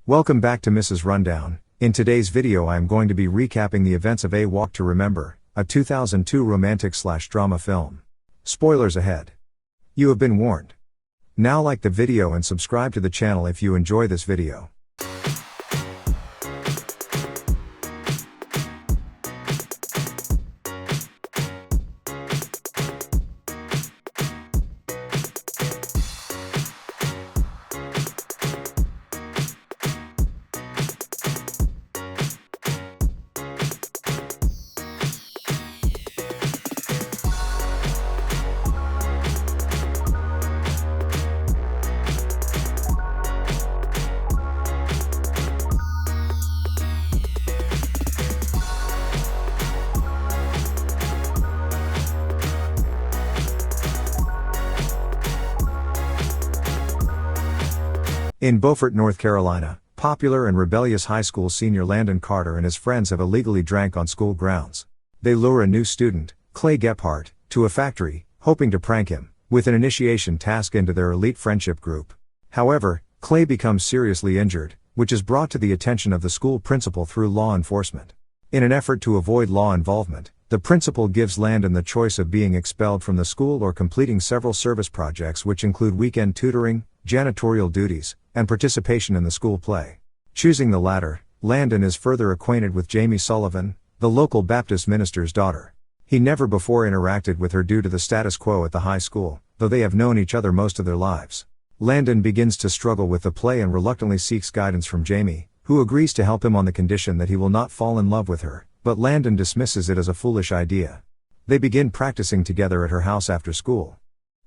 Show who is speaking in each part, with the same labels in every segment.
Speaker 1: Welcome back to Mrs. Rundown. In today's video I am going to be recapping the events of A Walk to Remember, a 2002 romantic/drama film. Spoilers ahead. You have been warned. Now like the video and subscribe to the channel if you enjoy this video. In Beaufort, North Carolina, popular and rebellious high school senior Landon Carter and his friends have illegally drank on school grounds. They lure a new student, Clay Gephardt, to a factory, hoping to prank him, with an initiation task into their elite friendship group. However, Clay becomes seriously injured, which is brought to the attention of the school principal through law enforcement. In an effort to avoid law involvement, the principal gives Landon the choice of being expelled from the school or completing several service projects which include weekend tutoring, janitorial duties, and participation in the school play. Choosing the latter, Landon is further acquainted with Jamie Sullivan, the local Baptist minister's daughter. He never before interacted with her due to the status quo at the high school, though they have known each other most of their lives. Landon begins to struggle with the play and reluctantly seeks guidance from Jamie, who agrees to help him on the condition that he will not fall in love with her, but Landon dismisses it as a foolish idea. They begin practicing together at her house after school.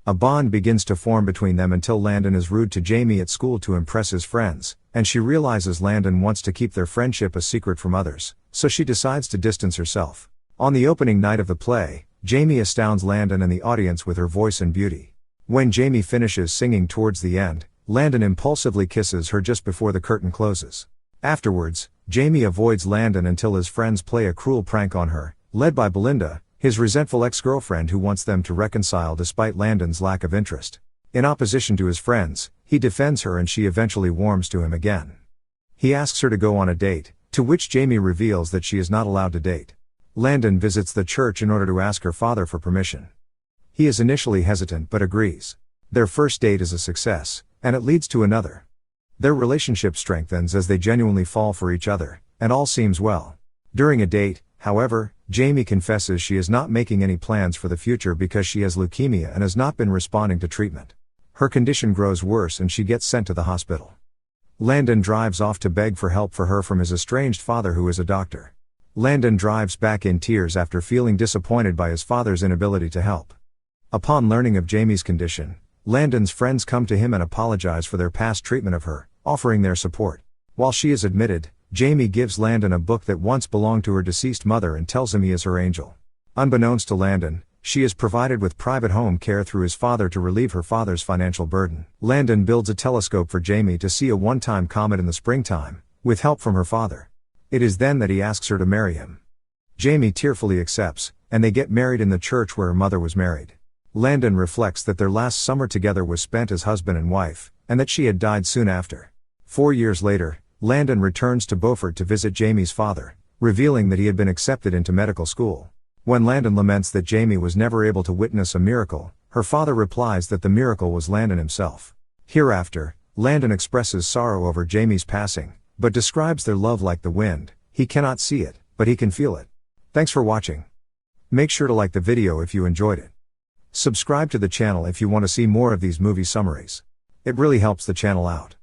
Speaker 1: A bond begins to form between them until Landon is rude to Jamie at school to impress his friends, and she realizes Landon wants to keep their friendship a secret from others, so she decides to distance herself. On the opening night of the play, Jamie astounds Landon and the audience with her voice and beauty. When Jamie finishes singing towards the end, Landon impulsively kisses her just before the curtain closes. Afterwards, Jamie avoids Landon until his friends play a cruel prank on her, led by Belinda, his resentful ex-girlfriend who wants them to reconcile despite Landon's lack of interest. In opposition to his friends, he defends her and she eventually warms to him again. He asks her to go on a date, to which Jamie reveals that she is not allowed to date. Landon visits the church in order to ask her father for permission. He is initially hesitant but agrees. Their first date is a success, and it leads to another. Their relationship strengthens as they genuinely fall for each other, and all seems well. During a date, however, Jamie confesses she is not making any plans for the future because she has leukemia and has not been responding to treatment. Her condition grows worse and she gets sent to the hospital. Landon drives off to beg for help for her from his estranged father who is a doctor. Landon drives back in tears after feeling disappointed by his father's inability to help. Upon learning of Jamie's condition, Landon's friends come to him and apologize for their past treatment of her, offering their support. While she is admitted, Jamie gives Landon a book that once belonged to her deceased mother and tells him he is her angel. Unbeknownst to Landon, she is provided with private home care through his father to relieve her father's financial burden. Landon builds a telescope for Jamie to see a one-time comet in the springtime, with help from her father. It is then that he asks her to marry him. Jamie tearfully accepts, and they get married in the church where her mother was married. Landon reflects that their last summer together was spent as husband and wife, and that she had died soon after. 4 years later, Landon returns to Beaufort to visit Jamie's father, revealing that he had been accepted into medical school. When Landon laments that Jamie was never able to witness a miracle, her father replies that the miracle was Landon himself. Hereafter, Landon expresses sorrow over Jamie's passing, but describes their love like the wind. He cannot see it, but he can feel it. Thanks for watching. Make sure to like the video if you enjoyed it. Subscribe to the channel if you want to see more of these movie summaries. It really helps the channel out.